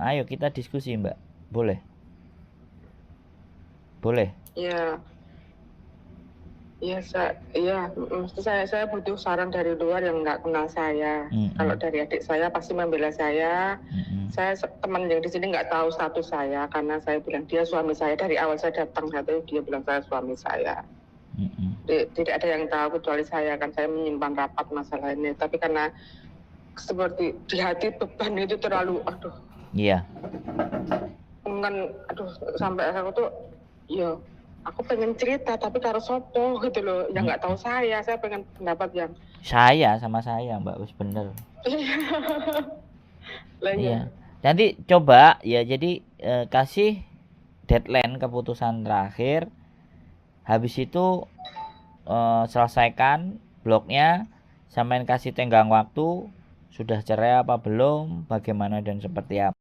Ayo kita diskusi Mbak. Boleh? Boleh? Ya, saya butuh saran dari luar yang nggak kenal saya. Kalau dari adik saya pasti membela saya. Saya teman yang di sini nggak tahu status saya karena saya bilang dia suami saya. Dari awal saya datang dia bilang saya suami saya. Tidak ada yang tahu kecuali saya, kan saya menyimpan rapat masalah ini. Tapi karena seperti di hati beban itu terlalu, Iya. Sampai aku tuh, ya aku pengen cerita tapi karo sopo gitu loh, yang nggak tahu saya pengen pendapat yang saya sama saya Mbak, wis bener. Iya. Nanti coba ya, jadi kasih deadline keputusan terakhir, habis itu selesaikan blognya, sampein kasih tenggang waktu, sudah cerai apa belum, bagaimana dan seperti apa.